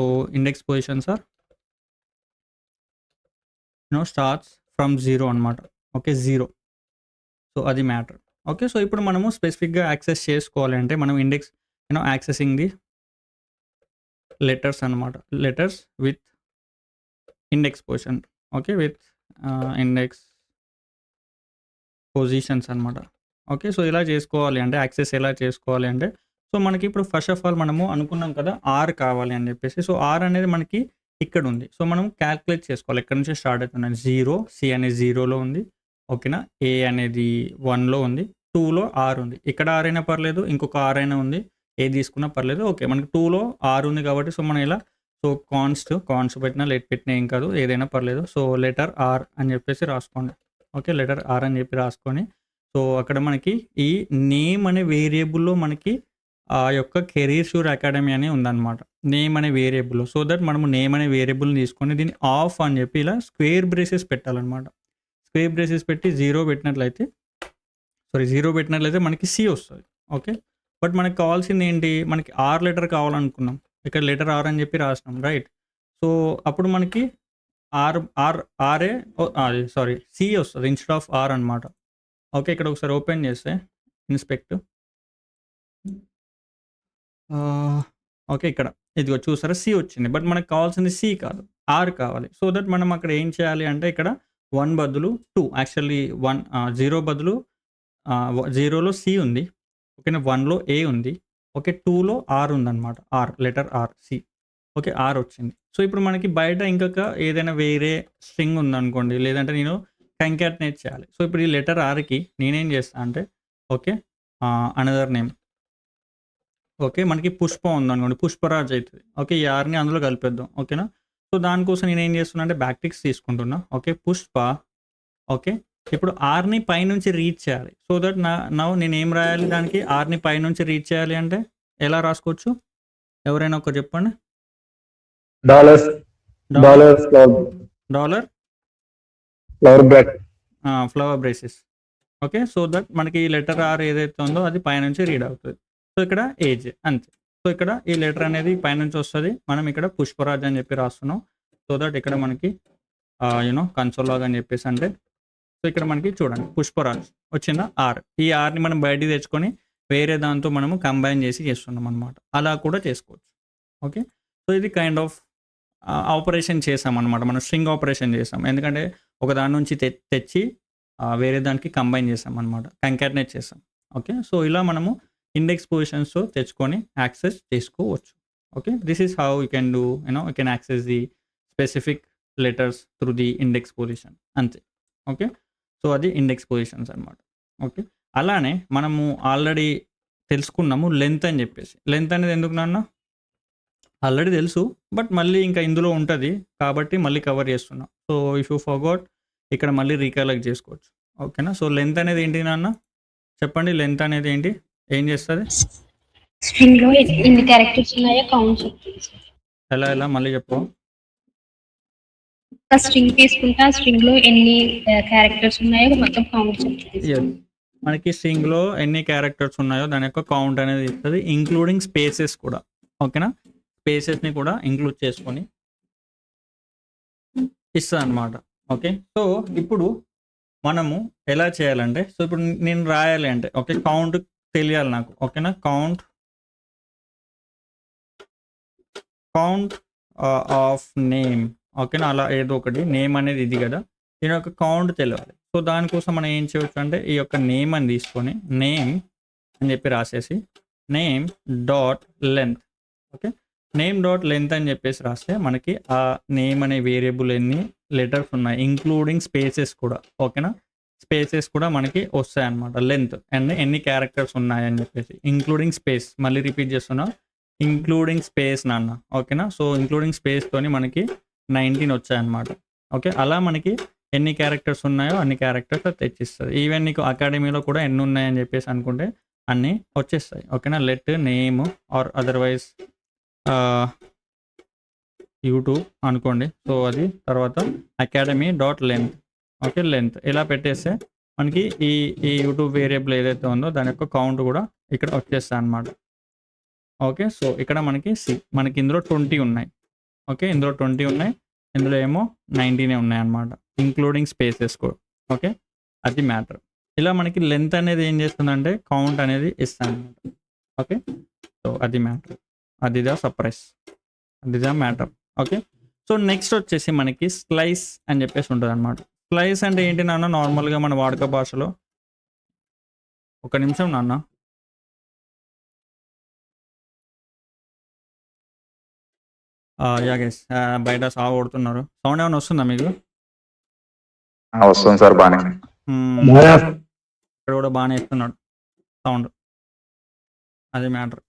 So index positions are starts from 0 అనమాట. Okay, 0. So అది matter. Okay, so ఇప్పుడు మనము స్పెసిఫిక్గా యాక్సెస్ చేసుకోవాలి అంటే మనం ఇండెక్స్ యాక్సెసింగ్ ది లెటర్స్ అనమాట. Letters with index position. Okay, with index positions అనమాట. ఓకే, సో ఇలా చేసుకోవాలి అంటే యాక్సెస్ ఎలా చేసుకోవాలి అంటే, సో మనకి ఇప్పుడు ఫస్ట్ ఆఫ్ ఆల్ మనము అనుకున్నాం కదా ఆర్ కావాలి అని చెప్పేసి. సో ఆర్ అనేది మనకి ఇక్కడ ఉంది. సో మనం క్యాల్కులేట్ చేసుకోవాలి ఎక్కడి నుంచి స్టార్ట్ అవుతుంది. 0, సి అనేది 0లో ఉంది. ఓకేనా, ఏ అనేది 1లో ఉంది, 2లో ఆర్ ఉంది. ఇక్కడ ఆర్ అయినా పర్లేదు, ఇంకొక ఆర్ అయినా ఉంది, ఏ తీసుకున్నా పర్లేదు. ఓకే, మనకి 2లో ఆర్ ఉంది కాబట్టి సో మనం ఇలా సో కాన్స్ పెట్టినా లెట్ పెట్టినా ఏం కాదు, ఏదైనా పర్లేదు. సో లెటర్ ఆర్ అని చెప్పేసి రాసుకోండి. ఓకే, లెటర్ ఆర్ అని చెప్పి రాసుకొని సో అక్కడ మనకి ఈ నేమ్ అనే వేరియబుల్లో మనకి ఆ యొక్క కెరీర్ షూర్ అకాడమీ అని ఉందన్నమాట. నేమ్ అనే వేరియబుల్. సో దట్ మనము నేమ్ అనే వేరియబుల్ని తీసుకొని దీన్ని ఆఫ్ అని చెప్పి ఇలా స్క్వేర్ బ్రేసెస్ పెట్టాలన్నమాట. స్క్వేర్ బ్రేసెస్ పెట్టి 0 పెట్టినట్లయితే మనకి సి వస్తుంది. ఓకే, బట్ మనకి కావాల్సింది ఏంటి, మనకి ఆర్ లెటర్ కావాలనుకున్నాం. ఇక్కడ లెటర్ ఆర్ అని చెప్పి రాసినాం, రైట్. సో అప్పుడు మనకి సి వస్తుంది ఇన్స్టెడ్ ఆఫ్ ఆర్ అనమాట. ఓకే, ఇక్కడ ఒకసారి ఓపెన్ చేస్తే ఇన్స్పెక్ట్. ఓకే, ఇక్కడ ఇదిగో చూసారా సి వచ్చింది. బట్ మనకు కావాల్సింది సి కాదు, ఆర్ కావాలి. సో దట్ మనం అక్కడ ఏం చేయాలి అంటే ఇక్కడ 1 బదులు 2, యాక్చువల్లీ 0 బదులు 0లో సి ఉంది. ఓకేనా, 1లో ఏ ఉంది. ఓకే, 2లో ఆర్ ఉందన్నమాట. R, letter R, C. Okay, R వచ్చింది. సో ఇప్పుడు మనకి బయట ఇంకొక ఏదైనా వేరే స్ట్రింగ్ ఉందనుకోండి, లేదంటే నేను కంకాటినేట్ చేయాలి. సో ఇప్పుడు ఈ లెటర్ ఆర్కి నేనేం చేస్తాను అంటే ఓకే అనదర్ నేమ్. ఓకే, మనకి పుష్ప ఉందనుకోండి, పుష్పరాజ్ అవుతుంది. ఓకే, ఈ ఆర్ని అందులో కలిపేద్దాం. ఓకేనా, సో దానికోసం నేను ఏం చేస్తున్నా అంటే బ్యాక్టిక్స్ తీసుకుంటున్నా. ఓకే, పుష్ప. ఓకే, ఇప్పుడు ఆర్ని పైనుంచి రీచ్ చేయాలి. సో దట్ నేను ఏం రాయాలి, దానికి ఆర్ని పైనుంచి రీచ్ చేయాలి అంటే ఎలా రాసుకోవచ్చు, ఎవరైనా ఒకరు చెప్పండి. Dollar flower braces. Okay, so that మనకి లెటర్ ఆర్ ఏదైతే ఉందో అది పైనుంచి రీడ్ అవుతుంది. సో ఇక్కడ ఏజ్ అంతే. సో ఇక్కడ ఈ లెటర్ అనేది పైనుంచి వస్తుంది. మనం ఇక్కడ పుష్పరాజ్ అని చెప్పి రాస్తున్నాం. సో దట్ ఇక్కడ మనకి కన్సోల్ లాగ్ అని చెప్పేసి అంటే సో ఇక్కడ మనకి చూడండి పుష్పరాజ్ వచ్చిందా ఆర్. ఈ ఆర్ని మనం బయటికి తెచ్చుకొని వేరే దాంతో మనము కంబైన్ చేసి చేస్తున్నాం అనమాట. అలా కూడా చేసుకోవచ్చు. ఓకే, సో ఇది కైండ్ ఆఫ్ ఆపరేషన్ చేసాం అనమాట. మనం స్ట్రింగ్ ఆపరేషన్ చేసాం, ఎందుకంటే ఒక దాని నుంచి తెచ్చి వేరే దానికి కంబైన్ చేసాం అనమాట, కంకాటినేట్ చేసాం. ఓకే, సో ఇలా మనము ఇండెక్స్ పొజిషన్స్తో తెచ్చుకొని యాక్సెస్ చేసుకోవచ్చు. Okay, this is how you can do you can access the specific letters through the index position అంతే. ఓకే, సో అది ఇండెక్స్ పొజిషన్స్ అనమాట. ఓకే, అలానే మనము ఆల్రెడీ తెలుసుకున్నాము లెంత్ అని చెప్పేసి. లెంత్ అనేది ఎందుకు నాన్న ఆల్రెడీ తెలుసు, బట్ మళ్ళీ ఇంకా ఇందులో ఉంటుంది కాబట్టి మళ్ళీ కవర్ చేస్తున్నాం. సో ఇఫ్ యూ ఫర్గాట్ ఇక్కడ మళ్ళీ రీకలెక్ట్ చేసుకోవచ్చు. ఓకేనా, సో లెంత్ అనేది ఏంటి నాన్న చెప్పండి. లెంత్ అనేది ఏంటి, ఏం చేస్తుంది? స్ట్రింగ్ లో ఎన్ని క్యారెక్టర్స్ ఉన్నాయో కౌంట్ చేస్తుంది. ఎలా మళ్ళీ చెప్పు. ఒక స్ట్రింగ్ తీసుకుంటే ఆ స్ట్రింగ్ లో ఎన్ని క్యారెక్టర్స్ ఉన్నాయో మొత్తం కౌంట్ చేస్తుంది. మనకి స్ట్రింగ్ లో ఎన్ని క్యారెక్టర్స్ ఉన్నాయో దాని యొక్క కౌంట్ అనేది ఇస్తుంది, ఇంక్లూడింగ్ స్పేసెస్ కూడా. ఓకేనా, స్పేసెస్ని కూడా ఇంక్లూడ్ చేసుకొని ఇస్తుంది అనమాట. ఓకే, సో ఇప్పుడు మనము ఎలా చేయాలంటే, సో ఇప్పుడు నేను రాయాలి అంటే ఓకే కౌంట్ తెలియాలి నాకు. ఓకేనా, కౌంట్ ఆఫ్ నేమ్. ఓకేనా, అలా ఏదో ఒకటి నేమ్ అనేది ఇది కదా, దీని యొక్క కౌంట్ తెలియాలి. సో దానికోసం మనం ఏం చేయవచ్చు అంటే ఈ యొక్క నేమ్ అని తీసుకొని నేమ్ అని చెప్పి రాసేసి name dot length. Okay, name dot length అని చెప్పేసి రాస్తే మనకి ఆ నేమ్ అనే వేరియబుల్ ఎన్ని లెటర్స్ ఉన్నాయి ఇంక్లూడింగ్ స్పేసెస్ కూడా. ఓకేనా, స్పేసెస్ కూడా మనకి వస్తాయి అన్నమాట. లెంత్ అండ్ ఎన్ని క్యారెక్టర్స్ ఉన్నాయని చెప్పేసి ఇంక్లూడింగ్ స్పేస్. మళ్ళీ రిపీట్ చేస్తున్నా, ఇంక్లూడింగ్ స్పేస్ నాన్న. ఓకేనా, సో ఇంక్లూడింగ్ స్పేస్తోని మనకి 19 వచ్చాయన్నమాట. ఓకే, అలా మనకి ఎన్ని క్యారెక్టర్స్ ఉన్నాయో అన్ని క్యారెక్టర్స్ తెచ్చిస్తుంది. ఈవెన్ నీకు అకాడమీలో కూడా ఎన్ని ఉన్నాయని చెప్పేసి అనుకుంటే అన్నీ వచ్చేస్తాయి. ఓకేనా, let name or otherwise YouTube అనుకోండి. సో అది తర్వాత academy dot length. Okay, length ఇలా పెట్టేస్తే మనకి ఈ యూట్యూబ్ వేరియబుల్ ఏదైతే ఉందో దాని యొక్క కౌంట్ కూడా ఇక్కడ వచ్చేస్తాయి అన్నమాట. ఓకే, సో ఇక్కడ మనకి మనకి ఇందులో 20 ఉన్నాయి. ఓకే, ఇందులో 20 ఉన్నాయి, ఇందులో ఏమో 19 ఉన్నాయి అన్నమాట, ఇంక్లూడింగ్ స్పేసెస్ కూడా. ఓకే, అది మ్యాటర్. ఇలా మనకి లెంత్ అనేది ఏం చేస్తుందంటే కౌంట్ అనేది ఇస్తాను అనమాట. ఓకే, సో అది మ్యాటర్, అది ద సర్ప్రైజ్, అది the matter. Okay, so next వచ్చేసి మనకి స్లైస్ అని చెప్పేసి ఉంటుంది అనమాట. స్లైస్ అంటే ఏంటి నాన్న, నార్మల్గా మన వాడుక భాషలో, ఒక నిమిషం నాన్న, యా గైస్, బయట సాగు కొడుతున్నారు, సౌండ్ ఏమైనా వస్తుందా మీకు? వస్తుంది సార్ బానే. ఇక్కడ కూడా బాగానే ఇస్తున్నాడు సౌండ్, అది మ్యాటర్.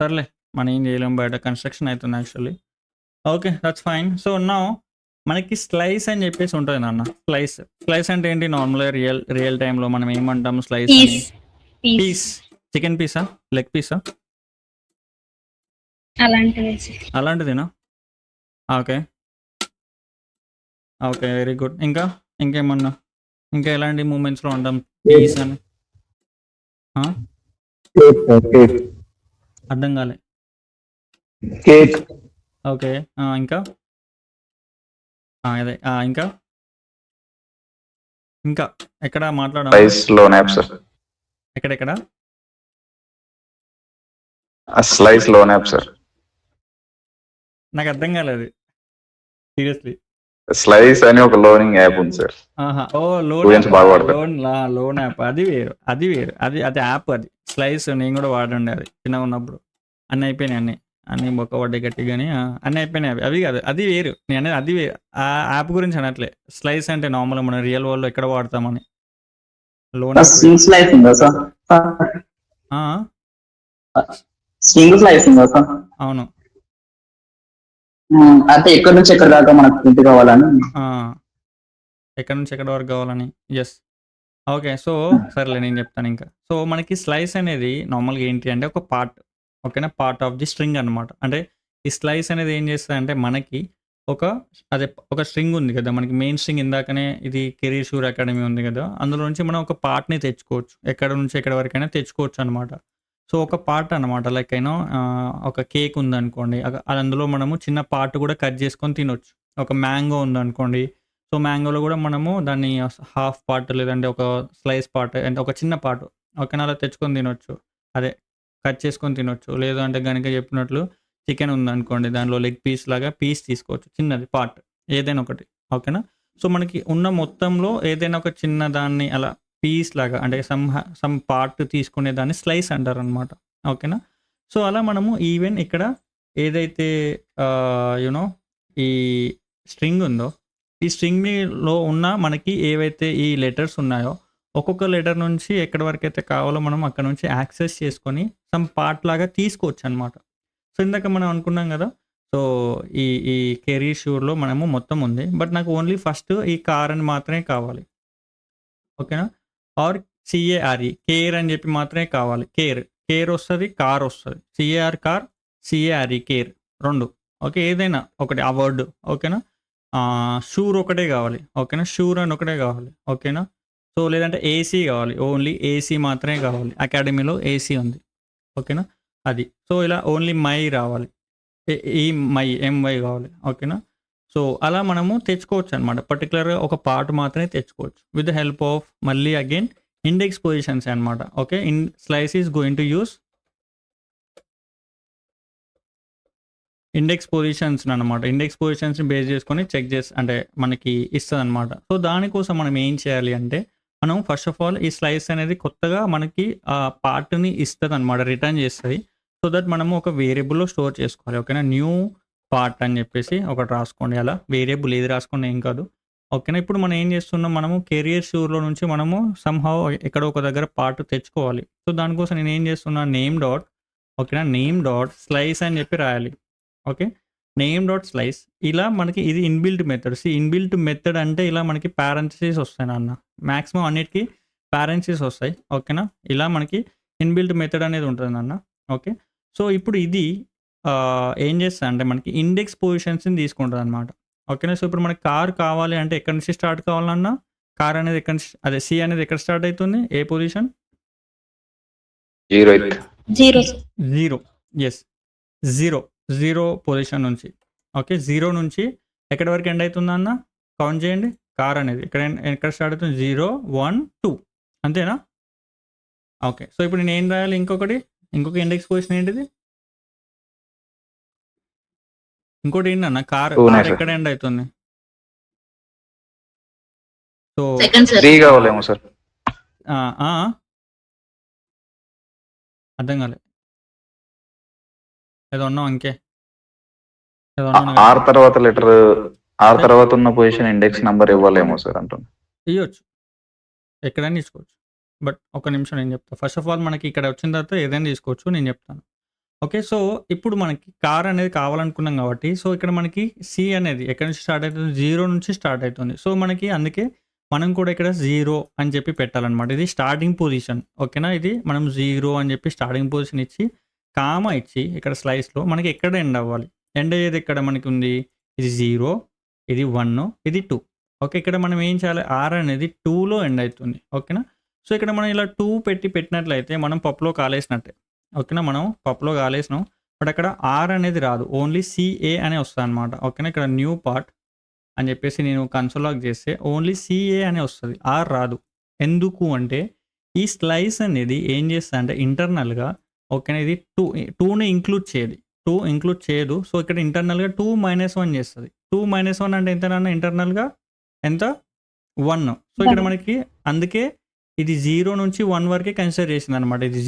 సర్లే, మనం ఏం చేయలేము, బయట కన్స్ట్రక్షన్ అవుతుంది actually. Okay, that's fine. So నా మనకి స్లైస్ అని చెప్పేసి ఉంటుంది నాన్న. స్లైస్ అంటే ఏంటి, నార్మల్గా రియల్ టైంలో మనం ఏమంటాం స్లైస్ అని? పీస్ పీస్ పీస్, చికెన్ పీసా, లెగ్ పీసా, అలాంటిది. అలాంటిదేనా? Okay okay, very good. ఇంకేమన్నా, ఇంకా ఎలాంటి మూమెంట్స్లో ఉంటాం పీస్ అని? అర్థం కాలే. కేక్. ఓకే, ఇంకా అదే, ఇంకా ఎక్కడ మాట్లాడాం? స్లైస్ లో నాప్ సార్. ఎక్కడెక్కడ? స్లైస్ లో నాప్ సార్. నాకు అర్థం కాలేదు సీరియస్లీ. స్లైస్ అని ఒక లోనింగ్ యాప్ ఉంది సార్. ఓ Students బాగా వాడతారు. లోన్ యాప్, అది వేరు, అది యాప్. అది స్లైస్ నేను కూడా వాడండి, అది చిన్నగా ఉన్నప్పుడు. అన్నీ అయిపోయినాయి, అన్ని మొక్క పడ్డాయి గట్టిగాని, అన్నీ అయిపోయినాయి. అవి కాదు, అది వేరు. నేను అనేది అది వేరు, ఆ యాప్ గురించి అనట్లే. స్లైస్ అంటే నార్మల్ మనం రియల్ వరల్డ్ ఎక్కడ వాడతామని. లోన్ స్ట్రింగ్ స్లైస్ ఉందా సార్? స్ట్రింగ్ స్లైస్ ఉందా సార్? అవును. అంటే ఎక్కడి నుంచి ఎక్కడ దాకా మనకు ప్రింట్ కావాలని. ఎక్కడి నుంచి ఎక్కడి వరకు కావాలని, ఎస్. ఓకే, సో సరేలే నేను చెప్తాను ఇంకా. సో మనకి స్లైస్ అనేది నార్మల్గా ఏంటి అంటే ఒక పార్ట్, ఓకేనా, పార్ట్ ఆఫ్ ది స్ట్రింగ్ అనమాట. అంటే ఈ స్లైస్ అనేది ఏం చేస్తుంది అంటే మనకి ఒక స్ట్రింగ్ ఉంది కదా, మనకి మెయిన్ స్ట్రింగ్ ఇందాకనే ఇది కెరీర్ షూర్ అకాడమీ ఉంది కదా, అందులో నుంచి మనం ఒక పార్ట్ని తెచ్చుకోవచ్చు, ఎక్కడ నుంచి ఎక్కడి వరకైనా తెచ్చుకోవచ్చు అనమాట. సో ఒక పార్ట్ అనమాట, లైక్ ఒక కేక్ ఉందనుకోండి, అందులో మనము చిన్న పార్ట్ కూడా కట్ చేసుకొని తినొచ్చు. ఒక మ్యాంగో ఉందనుకోండి, సో మ్యాంగోలో కూడా మనము దాన్ని హాఫ్ పార్ట్ లేదంటే ఒక స్లైస్ పార్ట్ అంటే ఒక చిన్న పార్ట్, ఓకేనా, అలా తెచ్చుకొని తినొచ్చు, అదే కట్ చేసుకొని తినొచ్చు. లేదు అంటే కనుక చెప్పినట్లు చికెన్ ఉందనుకోండి, దానిలో లెగ్ పీస్ లాగా పీస్ తీసుకోవచ్చు, చిన్నది పార్ట్ ఏదైనా ఒకటి, ఓకేనా. సో మనకి ఉన్న మొత్తంలో ఏదైనా ఒక చిన్న దాన్ని అలా పీస్ లాగా అంటే సమ్ పార్ట్ తీసుకునే దాన్ని స్లైస్ అంటారు అనమాట, ఓకేనా. సో అలా మనము ఈవెన్ ఇక్కడ ఏదైతే యూనో ఈ స్ట్రింగ్ ఉందో, ఈ స్ట్రింగ్లో ఉన్న మనకి ఏవైతే ఈ లెటర్స్ ఉన్నాయో, ఒక్కొక్క లెటర్ నుంచి ఎక్కడి వరకు అయితే కావాలో మనం అక్కడ నుంచి యాక్సెస్ చేసుకొని సమ్ పార్ట్ లాగా తీసుకోవచ్చు అనమాట. సో ఇందాక మనం అనుకున్నాం కదా, సో ఈ కెరీర్ షూర్లో మనము మొత్తం ఉంది, బట్ నాకు ఓన్లీ ఫస్ట్ ఈ కార్ అని మాత్రమే కావాలి, ఓకేనా. ఆర్ సిఏఆర్ఈ, కేర్ అని చెప్పి మాత్రమే కావాలి. కేర్ వస్తుంది, కార్ వస్తుంది, సిఏఆర్ కార్, సిఏఆర్ఈ కేర్, రెండు. ఓకే, ఏదైనా ఒకటి ఆ వర్డ్, ఓకేనా. షూర్ ఒకటే కావాలి, ఓకేనా, షూర్ అని ఒకటే కావాలి, ఓకేనా. సో లేదంటే ఏసీ కావాలి, ఓన్లీ ఏసీ మాత్రమే కావాలి, అకాడమీలో ఏసీ ఉంది, ఓకేనా, అది. సో ఇలా ఓన్లీ మై రావాలి, ఈ ఎంవై కావాలి, ఓకేనా. సో అలా మనము తెచ్చుకోవచ్చు అనమాట, పర్టికులర్గా ఒక పార్ట్ మాత్రమే తెచ్చుకోవచ్చు విత్ ద హెల్ప్ ఆఫ్ మళ్ళీ అగైన్ ఇండెక్స్ పొజిషన్స్ అనమాట. Okay, slice is going to use index positions అనమాట. ఇండెక్స్ పొజిషన్స్ని బేస్ చేసుకొని చెక్ అంటే మనకి ఇస్తుంది అనమాట. సో దానికోసం మనం ఏం చేయాలి అంటే, మనం ఫస్ట్ ఆఫ్ ఆల్ ఈ స్లైస్ అనేది కొత్తగా మనకి ఆ పార్ట్ని ఇస్తుంది అనమాట, రిటర్న్ చేస్తుంది. సో దట్ మనము ఒక వేరియబుల్లో స్టోర్ చేసుకోవాలి, ఓకేనా. న్యూ పార్ట్ అని చెప్పేసి ఒకటి రాసుకోండి, అలా వేరియబుల్ ఏది రాసుకోండి ఏం కాదు, ఓకేనా. ఇప్పుడు మనం ఏం చేస్తున్నాం, మనము కెరియర్ షూర్లో నుంచి మనము సమ్హౌ ఎక్కడో ఒక దగ్గర పార్ట్ తెచ్చుకోవాలి. సో దానికోసం నేను ఏం చేస్తున్నా, నేమ్ డాట్, ఓకేనా, నేమ్ డాట్ స్లైస్ అని చెప్పి రాయాలి, ఓకే. నేమ్ డాట్ స్లైస్, ఇలా మనకి ఇది ఇన్బిల్ట్ మెథడ్. ఇన్బిల్ట్ మెథడ్ అంటే ఇలా మనకి పారెంథసిస్ వస్తాయి అన్న, మ్యాక్సిమం అన్నిటికీ పారెంథసిస్ వస్తాయి, ఓకేనా. ఇలా మనకి ఇన్బిల్ట్ మెథడ్ అనేది ఉంటుంది అన్న, ఓకే. సో ఇప్పుడు ఇది ఏం చేస్తా అంటే మనకి ఇండెక్స్ పొజిషన్స్ని తీసుకుంటుంది అనమాట, ఓకేనా. సో ఇప్పుడు మనకి కార్ కావాలి అంటే ఎక్కడి నుంచి స్టార్ట్ కావాలన్నా, కార్ అనేది ఎక్కడి నుంచి, అదే సి అనేది ఎక్కడ స్టార్ట్ అవుతుంది, ఏ position? 0 zero, yes, zero position నుంచి, ఓకే 0 నుంచి ఎక్కడి వరకు ఎండ్ అవుతుందన్న కౌంట్ చేయండి. కార్ అనేది ఎక్కడ స్టార్ట్ అవుతుంది 0 1 2 అంతేనా? ఓకే సో ఇప్పుడు నేను ఏం రాయాలి? ఇంకొక ఇండెక్స్ పొజిషన్ ఏంటిది? ఇంకోటి ఏంటన్న కార్ Two-నే sir. ఎక్కడ ఎండ్ అవుతుంది? సో సెకండ్ సార్ 3 కావాలేమో సార్. అర్థం కాలే ఏదో ఉన్నావు ఇంకే ఏదో ఆర్ తర్వాత లెటర్ ఆర్ తర్వాత ఉన్న పొజిషన్ ఇండెక్స్ నంబర్ ఇవ్వాలేమో సార్ అంటున్నా. ఇవ్వచ్చు, ఎక్కడైనా తీసుకోవచ్చు. బట్ ఒక నిమిషం నేను చెప్తాను. ఫస్ట్ ఆఫ్ ఆల్ మనకి ఇక్కడ వచ్చిన తర్వాత ఏదైనా తీసుకోవచ్చు, నేను చెప్తాను. ఓకే సో ఇప్పుడు మనకి కార్ అనేది కావాలనుకున్నాం కాబట్టి సో ఇక్కడ మనకి సి అనేది ఎక్కడి నుంచి స్టార్ట్ అవుతుంది? 0 నుంచి స్టార్ట్ అవుతుంది. సో మనకి అందుకే మనం కూడా ఇక్కడ 0 అని చెప్పి పెట్టాలన్నమాట. ఇది స్టార్టింగ్ పొజిషన్. ఓకేనా? ఇది మనం 0 అని చెప్పి స్టార్టింగ్ పొజిషన్ ఇచ్చి కామా ఇచ్చి ఇక్కడ స్లైస్లో మనకి ఎక్కడ ఎండ్ అవ్వాలి? ఎండ్ అయ్యేది ఎక్కడ మనకి ఉంది? ఇది 0, ఇది 1, ఇది 2. ఓకే ఇక్కడ మనం ఏం చేయాలి? ఆర్ అనేది 2లో ఎండ్ అవుతుంది. ఓకేనా? సో ఇక్కడ మనం ఇలా 2 పెట్టినట్లయితే మనం పప్పులో కాలేసినట్టే. ఓకేనా? మనం పప్పులో కాలేసినాం. బట్ అక్కడ ఆర్ అనేది రాదు, ఓన్లీ సిఏ అనే వస్తుంది అనమాట. ఓకేనా? ఇక్కడ న్యూ పార్ట్ అని చెప్పేసి నేను కన్సోల్ లాక్ చేస్తే ఓన్లీ సిఏ అనే వస్తుంది, ఆర్ రాదు. ఎందుకు అంటే ఈ స్లైస్ అనేది ఏం చేస్తుంది అంటే ఇంటర్నల్గా ఓకేనా ఇది 2ని ఇంక్లూడ్ చేయదు. సో ఇక్కడ ఇంటర్నల్గా 2 - 1 చేస్తుంది. 2 - 1 అంటే ఎంతనన్నా ఇంటర్నల్గా ఎంత? 1. సో ఇక్కడ మనకి అందుకే ఇది 0 నుంచి 1 వరకే కన్సిడర్ చేసింది అనమాట. ఇది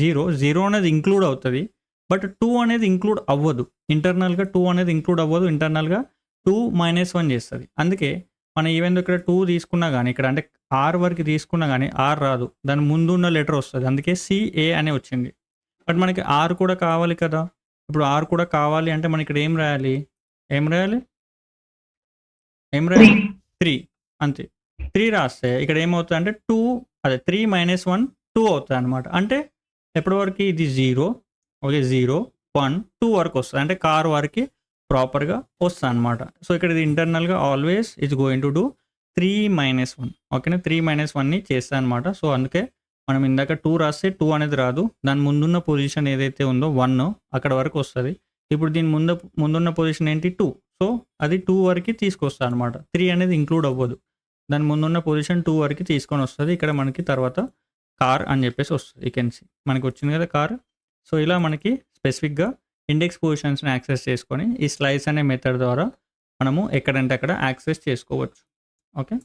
0 అనేది ఇంక్లూడ్ అవుతుంది, బట్ 2 అనేది ఇంక్లూడ్ అవ్వదు. ఇంటర్నల్గా 2 అనేది ఇంక్లూడ్ అవ్వదు, ఇంటర్నల్గా 2 - 1 చేస్తుంది. అందుకే మనం ఈవెన్ ఇక్కడ 2 తీసుకున్నా కానీ ఇక్కడ అంటే ఆర్ వరకు తీసుకున్నా కానీ ఆర్ రాదు, దాని ముందు ఉన్న లెటర్ వస్తుంది. అందుకే సిఏ అనే వచ్చింది. బట్ మనకి ఆర్ కూడా కావాలి కదా. ఇప్పుడు ఆర్ కూడా కావాలి అంటే మనం ఇక్కడ ఏం రాయాలి? 3 అంతే. 3 రాస్తే ఇక్కడ ఏమవుతుంది అంటే 2 అదే 3 - 1 2 అవుతుంది అనమాట. అంటే ఎప్పటి వరకు ఇది 0 ఓకే 0 1 2 వరకు వస్తుంది, అంటే కార్ వరకు ప్రాపర్గా వస్తుంది అనమాట. సో ఇక్కడ ఇది ఇంటర్నల్గా always it's going to do 3 - 1. ఓకేనా? 3 - 1ని చేస్తాను అనమాట. సో అందుకే మనం ఇందాక 2 రాస్తే 2 అనేది రాదు, దాని ముందున్న పొజిషన్ ఏదైతే ఉందో 1 అక్కడ వరకు వస్తుంది. ఇప్పుడు దీని ముందున్న పొజిషన్ ఏంటి? 2. సో అది 2 వరకు తీసుకొస్తుంది అనమాట. 3 అనేది ఇంక్లూడ్ అవ్వదు, దాని ముందున్న పొజిషన్ 2 వరకు తీసుకొని వస్తుంది. ఇక్కడ మనకి తర్వాత కార్ అని చెప్పేసి వస్తుంది. ఈ కెన్ సీ మనకి వచ్చింది కదా కార్. సో ఇలా మనకి స్పెసిఫిక్గా ఇండెక్స్ పొజిషన్స్ని యాక్సెస్ చేసుకొని ఈ స్లైస్ అనే మెథడ్ ద్వారా మనము ఎక్కడంటే అక్కడ యాక్సెస్ చేసుకోవచ్చు. ఓకే.